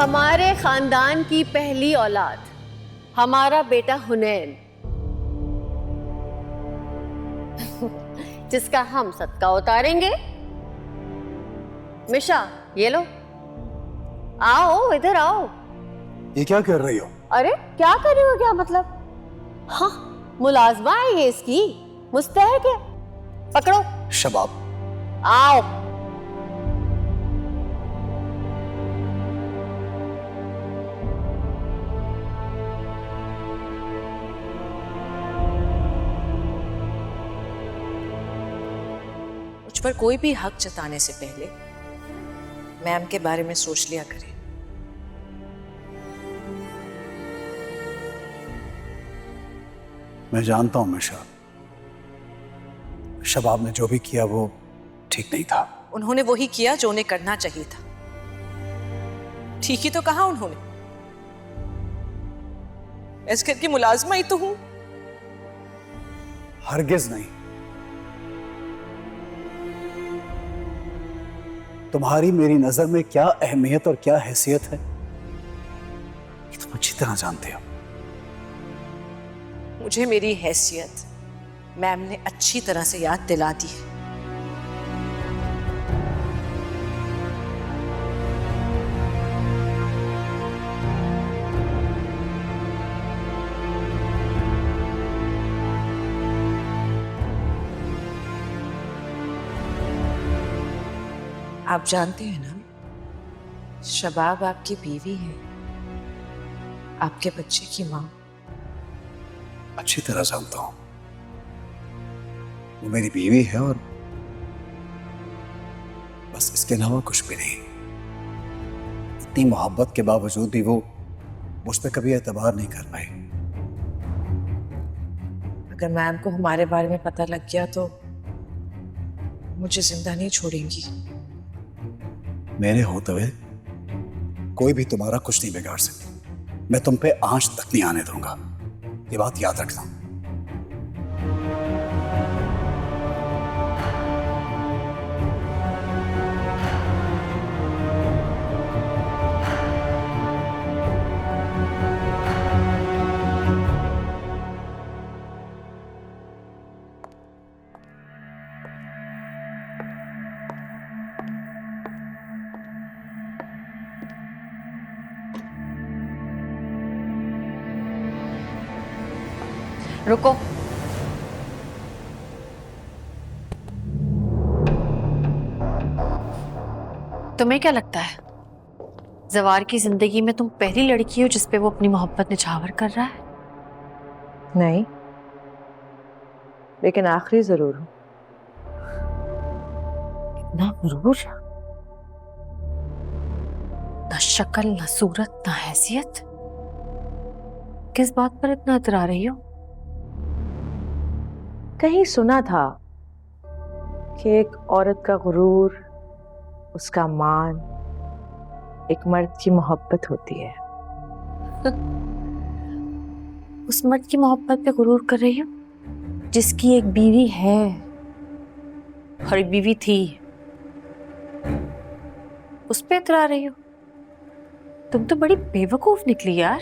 हमारे खानदान की पहली औलाद, हमारा बेटा हुनैन, जिसका हम सदका उतारेंगे। मिशा, ये लो, आओ इधर आओ। ये क्या कर रही हो? अरे क्या कर रही हो, क्या मतलब? हाँ, मुलाजमा है ये इसकी, मुस्तहक है। पकड़ो। शबाब, आओ। मुझ पर कोई भी हक जताने से पहले मैम के बारे में सोच लिया करें। मैं जानता हूं मिशा, शबाब ने जो भी किया वो ठीक नहीं था। उन्होंने वही किया जो उन्हें करना चाहिए था। ठीक ही तो कहा उन्होंने। इस घर की मुलाजमा ही तो हूं। हरगिज नहीं। तुम्हारी मेरी नजर में क्या अहमियत और क्या हैसियत है, ये तुम अच्छी तरह जानते हो। मुझे मेरी हैसियत मैम ने अच्छी तरह से याद दिला दी है। आप जानते हैं ना, शबाब आपकी बीवी है, आपके बच्चे की मां। अच्छी तरह जानता हूं, वो मेरी बीवी है और बस, इसके अलावा कुछ भी नहीं। इतनी मोहब्बत के बावजूद भी वो मुझ पर कभी एतबार नहीं कर पाई। अगर मैम को हमारे बारे में पता लग गया तो मुझे जिंदा नहीं छोड़ेंगी। मेरे होते हुए कोई भी तुम्हारा कुछ नहीं बिगाड़ सकता। मैं तुम पे आंच तक नहीं आने दूंगा, ये बात याद रखना। रुको। तुम्हें क्या लगता है जवार की जिंदगी में तुम पहली लड़की हो जिस पे वो अपनी मोहब्बत निछावर कर रहा है? नहीं, लेकिन आखिरी जरूर हूं। ना गुरूर, ना शक्ल, ना सूरत, ना हैसियत। किस बात पर इतना इतरा रही हो? कहीं सुना था कि एक औरत का गुरूर, उसका मान, एक मर्द की मोहब्बत होती है। उस मर्द की मोहब्बत पे गुरूर कर रही हो जिसकी एक बीवी है और एक बीवी थी, उस पे इतरा रही हो? तुम तो बड़ी बेवकूफ निकली यार।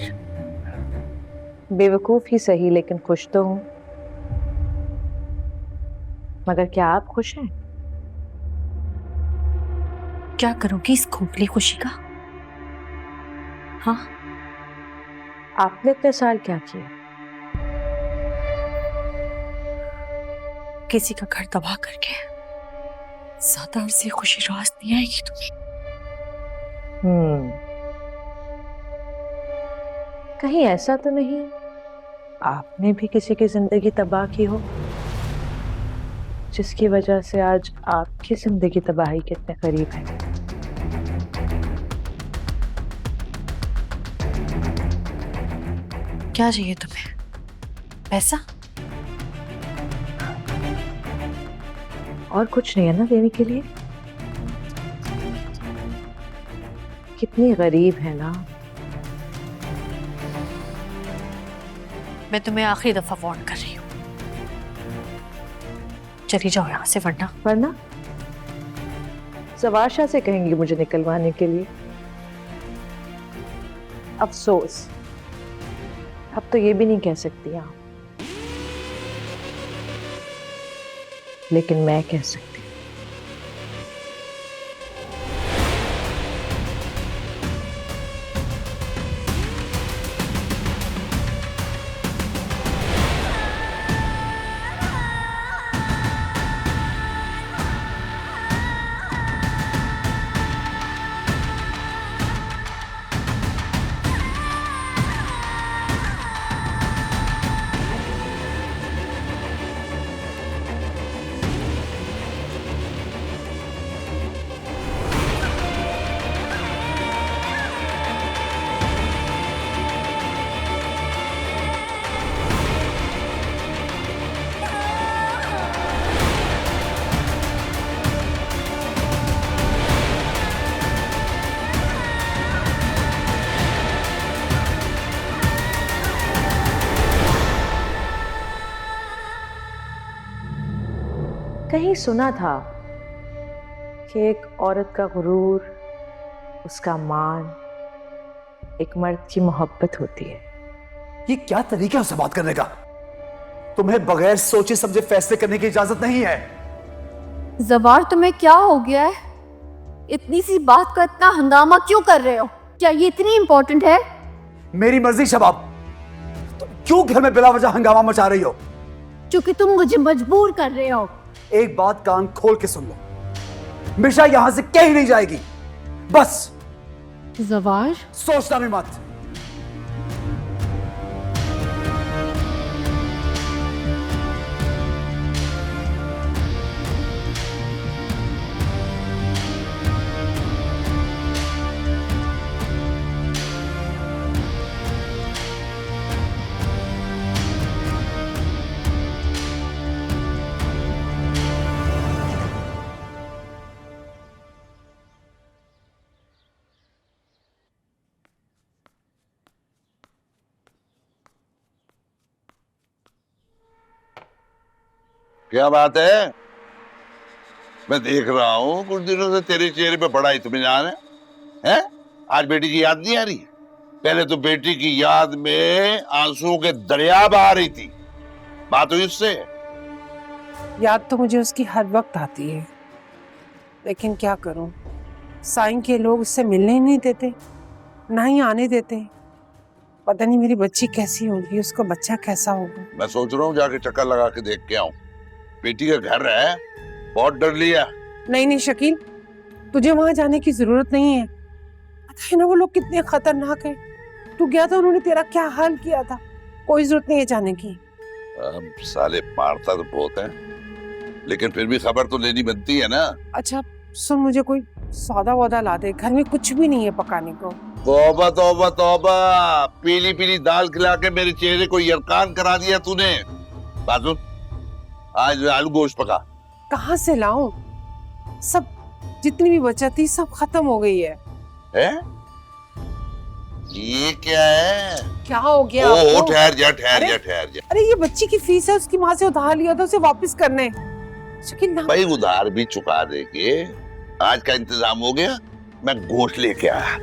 बेवकूफ ही सही, लेकिन खुश तो हूं। मगर क्या आप खुश हैं? क्या करोगी इस खोखली खुशी का? हाँ, आपने इतने साल क्या किया? किसी का घर तबाह करके ज्यादा अरसे खुशी रास नहीं आएगी तुम्हें। कहीं ऐसा तो नहीं आपने भी किसी की जिंदगी तबाह की हो, जिसकी वजह से आज आपकी जिंदगी तबाही के इतने करीब है? क्या चाहिए तुम्हें? पैसा? और कुछ नहीं है ना देने के लिए? कितनी गरीब है ना। मैं तुम्हें आखिरी दफा वार्न कर रही हूँ, चली जाओ यहाँ से, वरना सवार शाह से कहेंगी मुझे निकलवाने के लिए। अफसोस, अब तो ये भी नहीं कह सकती आप, लेकिन मैं कह सकती। कहीं सुना था कि एक औरत का गुरूर, उसका मान, एक मर्द की मोहब्बत होती है। ये क्या तरीका है उससे बात करने का? तुम्हें बगैर सोचे समझे फैसले करने की इजाजत नहीं है। जवार, तुम्हें क्या हो गया है? इतनी सी बात का इतना हंगामा क्यों कर रहे हो? क्या ये इतनी इंपॉर्टेंट है? मेरी मर्जी शबाब, तुम क्यों घर में बिला वजह हंगामा मचा रही हो? क्योंकि तुम मुझे मजबूर कर रहे हो। एक बात कान खोल के सुन लो, मिर्जा यहां से कहीं नहीं जाएगी। बस जवार, सोचना भी मत। क्या बात है? मैं देख रहा हूँ कुछ दिनों से तेरे चेहरे पे बड़ा इत्मीनान है। हैं? आज बेटी की याद नहीं आ रही? पहले तो बेटी की याद में आंसुओं के दरिया बहा रही थी। बात हुई उससे? याद तो मुझे उसकी हर वक्त आती है, लेकिन क्या करूं, साईं के लोग उससे मिलने ही नहीं देते, ना ही आने देते। पता नहीं मेरी बच्ची कैसी होगी, उसका बच्चा कैसा होगा। मैं सोच रहा हूँ जाके चक्कर लगा के देख के आऊं। बेटी का घर है, बहुत डर लिया। नहीं शकील, तुझे वहां जाने की जरूरत नहीं है। पता है ना वो लोग कितने खतरनाक हैं। तू गया था, उन्होंने तेरा क्या हाल किया था। कोई जरूरत नहीं है जाने की। साले मारता तो बहुत है, लेकिन फिर भी खबर तो लेनी बनती है ना। अच्छा सुन, मुझे कोई सौदा वौदा ला दे, घर में कुछ भी नहीं है पकाने को। तौबा तौबा तौबा, पीली पीली दाल खिला के मेरे चेहरे को यरकान करा दिया तूने। बाजू, आज आलू गोश्त पका। कहाँ से लाऊं? सब जितनी भी बचत थी सब खत्म हो गई है। ये क्या है? क्या हो गया? ओ ठहर जा अरे ये बच्ची की फीस है, उसकी माँ से उधार लिया था, उसे वापस करने। शकील ना। भाई उधार भी चुका देंगे। आज का इंतजाम हो गया, मैं गोश्त लेके आया।